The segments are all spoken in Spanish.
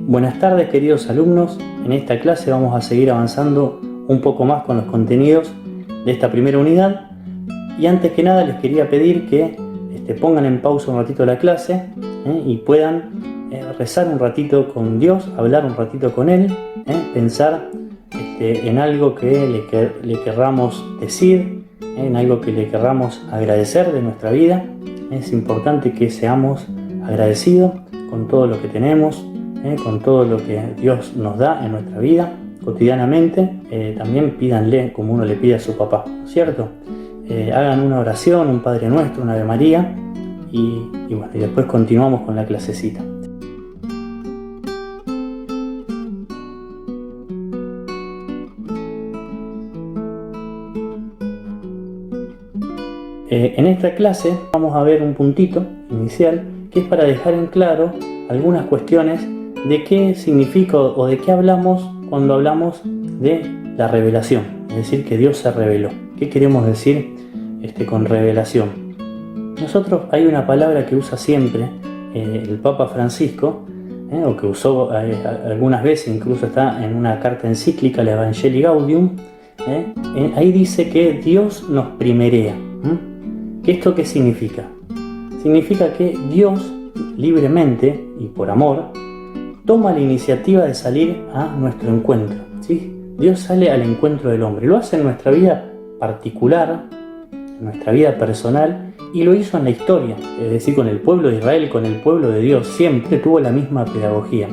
Buenas tardes, queridos alumnos. En esta clase vamos a seguir avanzando un poco más con los contenidos de esta primera unidad. Y antes que nada les quería pedir que pongan en pausa un ratito la clase y puedan rezar un ratito con Dios, hablar un ratito con Él, pensar en algo que le querramos decir, en algo que le querramos agradecer de nuestra vida. Es importante que seamos agradecidos con todo lo que tenemos, con todo lo que Dios nos da en nuestra vida cotidianamente. También pídanle como uno le pide a su papá, ¿cierto? Hagan una oración, un Padre Nuestro, una Ave María y después continuamos con la clasecita. En esta clase vamos a ver un puntito inicial que es para dejar en claro algunas cuestiones de qué significa o de qué hablamos cuando hablamos de la revelación, es decir, que Dios se reveló. ¿Qué queremos decir con revelación? Nosotros hay una palabra que usa siempre el Papa Francisco, o que usó algunas veces, incluso está en una carta encíclica, la Evangelii Gaudium. Ahí dice que Dios nos primerea. ¿Esto qué significa? Significa que Dios libremente y por amor toma la iniciativa de salir a nuestro encuentro, ¿sí? Dios sale al encuentro del hombre, lo hace en nuestra vida particular, en nuestra vida personal, y lo hizo en la historia, es decir, con el pueblo de Israel, con el pueblo de Dios, siempre tuvo la misma pedagogía.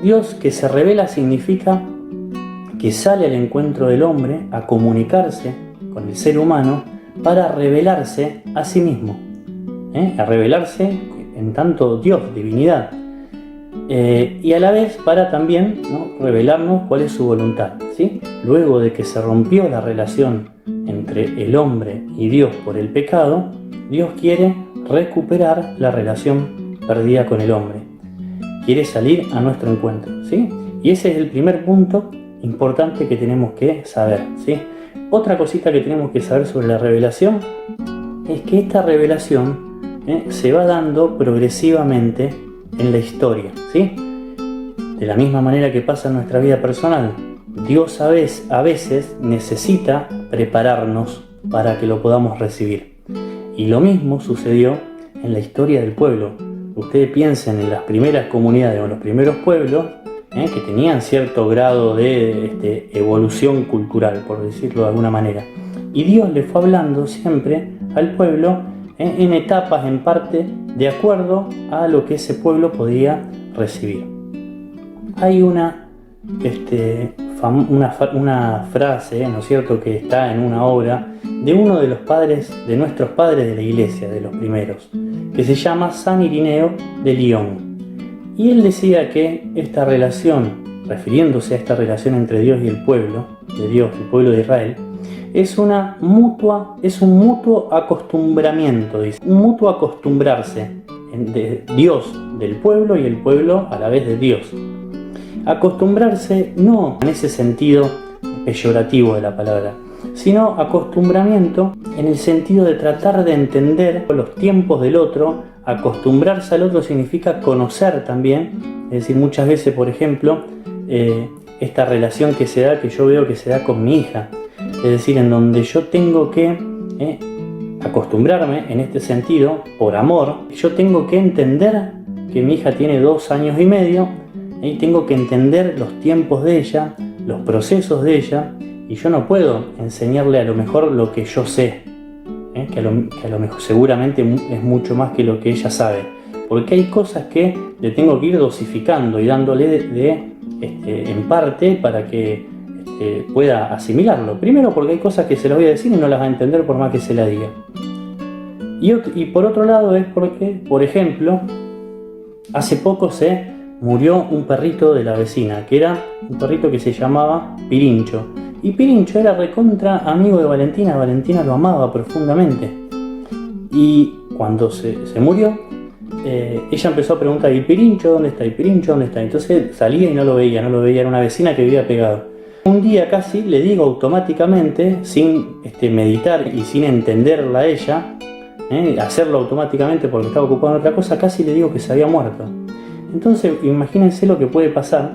Dios que se revela significa que sale al encuentro del hombre a comunicarse con el ser humano para revelarse a sí mismo, a revelarse en tanto Dios, divinidad, y a la vez para también revelarnos cuál es su voluntad, ¿sí? Luego de que se rompió la relación entre el hombre y Dios por el pecado, Dios quiere recuperar la relación perdida con el hombre, quiere salir a nuestro encuentro, ¿sí? Y ese es el primer punto importante que tenemos que saber, ¿sí? Otra cosita que tenemos que saber sobre la revelación es que esta revelación se va dando progresivamente en la historia, ¿sí? De la misma manera que pasa en nuestra vida personal, Dios a veces necesita prepararnos para que lo podamos recibir. Y lo mismo sucedió en la historia del pueblo. Ustedes piensen en las primeras comunidades o los primeros pueblos que tenían cierto grado de evolución cultural, por decirlo de alguna manera. Y Dios le fue hablando siempre al pueblo en etapas, en parte, de acuerdo a lo que ese pueblo podía recibir. Hay una frase, ¿no es cierto?, que está en una obra de uno de los padres, de nuestros padres de la iglesia, de los primeros, que se llama San Irineo de Lyon. Y él decía que esta relación, refiriéndose a esta relación entre Dios y el pueblo de Dios, el pueblo de Israel, es un mutuo acostumbramiento, dice, un mutuo acostumbrarse de Dios del pueblo y el pueblo a la vez de Dios. Acostumbrarse no en ese sentido peyorativo de la palabra, sino acostumbramiento en el sentido de tratar de entender los tiempos del otro. Acostumbrarse al otro significa conocer también, es decir, muchas veces, por ejemplo, esta relación que yo veo que se da con mi hija, es decir, en donde yo tengo que acostumbrarme en este sentido, por amor, yo tengo que entender que mi hija tiene 2 años y medio y tengo que entender los tiempos de ella, los procesos de ella, y yo no puedo enseñarle a lo mejor lo que yo sé, que a lo mejor seguramente es mucho más que lo que ella sabe, porque hay cosas que le tengo que ir dosificando y dándole en parte para que pueda asimilarlo. Primero porque hay cosas que se las voy a decir y no las va a entender por más que se las diga. Y por otro lado es porque, por ejemplo, hace poco se murió un perrito de la vecina, que era un perrito que se llamaba Pirincho. Y Pirincho era recontra amigo de Valentina, Valentina lo amaba profundamente. Y cuando se murió, ella empezó a preguntar, ¿y Pirincho dónde está? ¿Y Pirincho dónde está? Entonces salía y no lo veía, era una vecina que vivía pegado. Un día casi le digo automáticamente, sin meditar y sin entenderla a ella, hacerlo automáticamente porque estaba ocupado en otra cosa, casi le digo que se había muerto. Entonces imagínense lo que puede pasar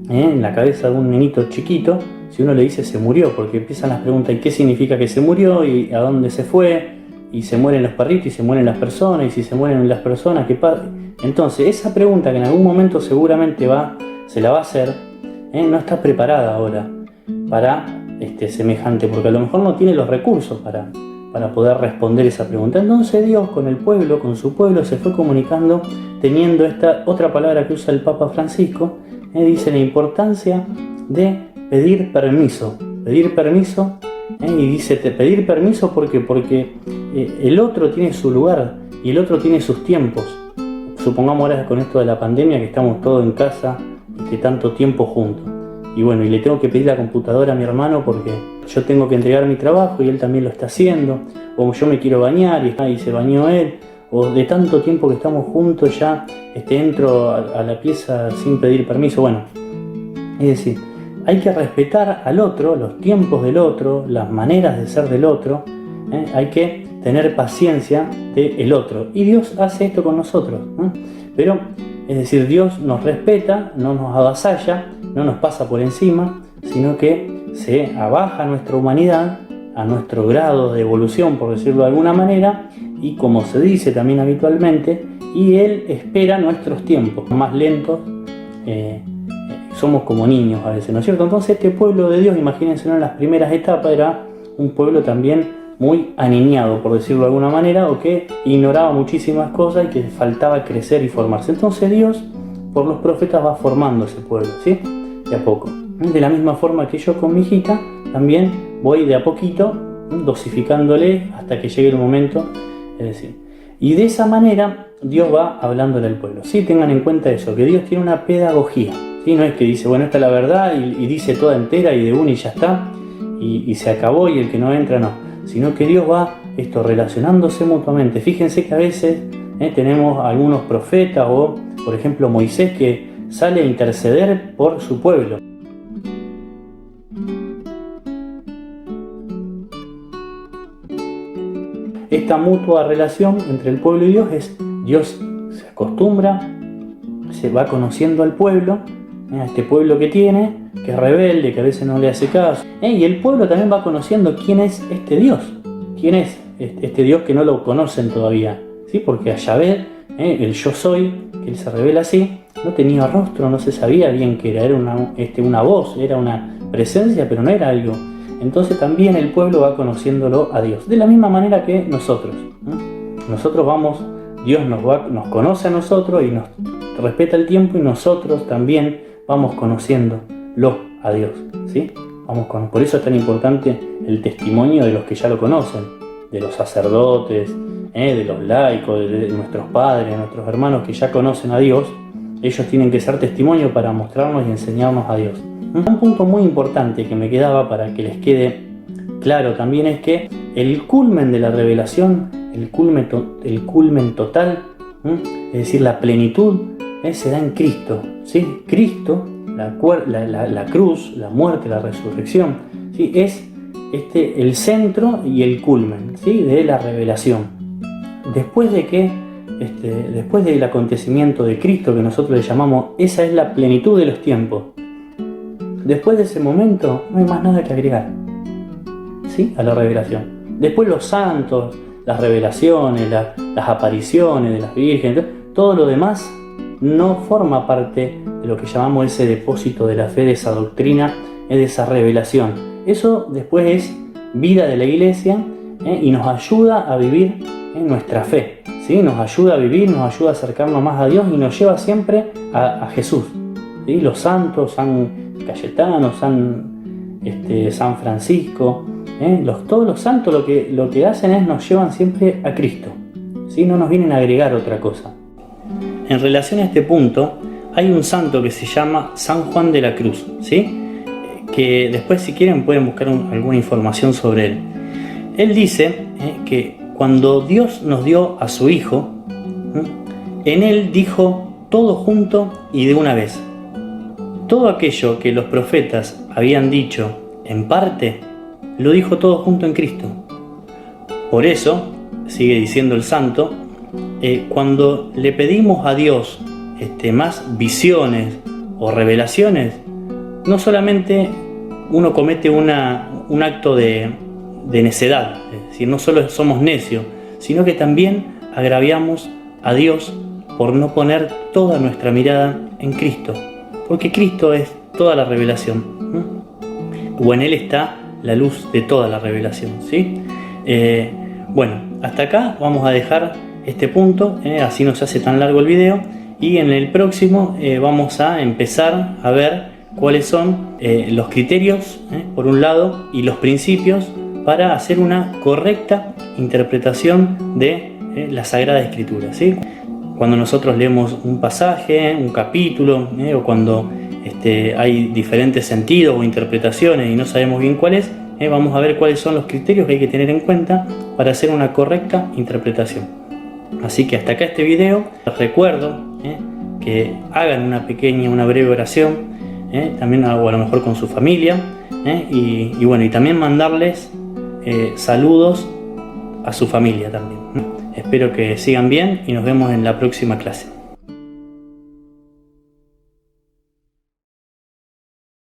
en la cabeza de un nenito chiquito si uno le dice se murió, porque empiezan las preguntas: ¿y qué significa que se murió? ¿Y a dónde se fue? ¿Y se mueren los perritos? ¿Y se mueren las personas? ¿Y si se mueren las personas, qué pasa? Entonces esa pregunta que en algún momento seguramente se la va a hacer, no está preparada ahora para semejante, porque a lo mejor no tiene los recursos para poder responder esa pregunta. Entonces Dios con el pueblo, con su pueblo, se fue comunicando teniendo esta otra palabra que usa el Papa Francisco, dice la importancia de pedir permiso, y dice pedir permiso porque el otro tiene su lugar y el otro tiene sus tiempos. Supongamos ahora con esto de la pandemia que estamos todos en casa, tanto tiempo juntos. Y bueno, y le tengo que pedir la computadora a mi hermano porque yo tengo que entregar mi trabajo y él también lo está haciendo. O yo me quiero bañar y se bañó él. O de tanto tiempo que estamos juntos ya entro a la pieza sin pedir permiso. Bueno, es decir, hay que respetar al otro, los tiempos del otro, las maneras de ser del otro. Hay que tener paciencia del otro. Y Dios hace esto con nosotros. Pero, es decir, Dios nos respeta, no nos avasalla, no nos pasa por encima, sino que se abaja a nuestra humanidad, a nuestro grado de evolución, por decirlo de alguna manera, y como se dice también habitualmente, y Él espera nuestros tiempos más lentos. Somos como niños a veces, ¿no es cierto? Entonces este pueblo de Dios, imagínense, en las primeras etapas era un pueblo también muy aniñado, por decirlo de alguna manera, o que ignoraba muchísimas cosas y que faltaba crecer y formarse. Entonces Dios, por los profetas, va formando ese pueblo, ¿sí? De a poco. De la misma forma que yo con mi hijita, también voy de a poquito dosificándole hasta que llegue el momento, es decir. Y de esa manera Dios va hablándole al pueblo. Sí, tengan en cuenta eso, que Dios tiene una pedagogía. ¿Sí? No es que dice, bueno, esta es la verdad y dice toda entera y de una y ya está, y se acabó y el que no entra no. Sino que Dios va relacionándose mutuamente. Fíjense que a veces tenemos algunos profetas o, por ejemplo, Moisés, que sale a interceder por su pueblo. Esta mutua relación entre el pueblo y Dios Dios se acostumbra, se va conociendo al pueblo, a este pueblo que tiene, que es rebelde, que a veces no le hace caso. Y el pueblo también va conociendo quién es este Dios, quién es este Dios que no lo conocen todavía, ¿sí? Porque a Yahvé, el yo soy, que él se revela así, no tenía rostro, no se sabía bien qué era una voz, era una presencia, pero no era algo. Entonces también el pueblo va conociéndolo a Dios, de la misma manera que nosotros. Nosotros Dios nos conoce a nosotros y nos respeta el tiempo, y nosotros también vamos conociéndolo a Dios, ¿sí? Por eso es tan importante el testimonio de los que ya lo conocen, de los sacerdotes, de los laicos, de nuestros padres, de nuestros hermanos que ya conocen a Dios. Ellos tienen que ser testimonio para mostrarnos y enseñarnos a Dios. Un punto muy importante que me quedaba para que les quede claro también es que el culmen de la revelación, el culmen total, es decir, la plenitud, se da en Cristo, ¿sí? Cristo, la cruz, la muerte, la resurrección, ¿sí? Es el centro y el culmen, ¿sí? De la revelación. Después del acontecimiento de Cristo, que nosotros le llamamos, esa es la plenitud de los tiempos. Después de ese momento no hay más nada que agregar, ¿sí? A la revelación. Después los santos, las revelaciones, las apariciones de las vírgenes, todo lo demás no forma parte de lo que llamamos ese depósito de la fe, de esa doctrina, de esa revelación. Eso después es vida de la iglesia, y nos ayuda a vivir nuestra fe, ¿sí? Nos ayuda a vivir, nos ayuda a acercarnos más a Dios y nos lleva siempre a Jesús, ¿sí? Los santos, San Cayetano, San Francisco, todos los santos lo que hacen nos llevan siempre a Cristo, ¿sí? No nos vienen a agregar otra cosa. En relación a este punto, hay un santo que se llama San Juan de la Cruz, ¿sí? Que después, si quieren, pueden buscar alguna información sobre él. Él dice que cuando Dios nos dio a su Hijo, en él dijo todo junto y de una vez. Todo aquello que los profetas habían dicho en parte, lo dijo todo junto en Cristo. Por eso, sigue diciendo el santo, cuando le pedimos a Dios más visiones o revelaciones, no solamente uno comete un acto de necedad, es decir, no solo somos necios, sino que también agraviamos a Dios por no poner toda nuestra mirada en Cristo, porque Cristo es toda la revelación, o en Él está la luz de toda la revelación, ¿sí? Bueno, hasta acá vamos a dejar este punto, así no se hace tan largo el video, y en el próximo vamos a empezar a ver cuáles son los criterios, por un lado, y los principios para hacer una correcta interpretación de la Sagrada Escritura, ¿sí? Cuando nosotros leemos un pasaje, un capítulo, o cuando hay diferentes sentidos o interpretaciones y no sabemos bien cuál es, vamos a ver cuáles son los criterios que hay que tener en cuenta para hacer una correcta interpretación. Así que hasta acá este video. Les recuerdo que hagan una breve oración, también o a lo mejor con su familia, y bueno, y también mandarles saludos a su familia también. Espero que sigan bien y nos vemos en la próxima clase.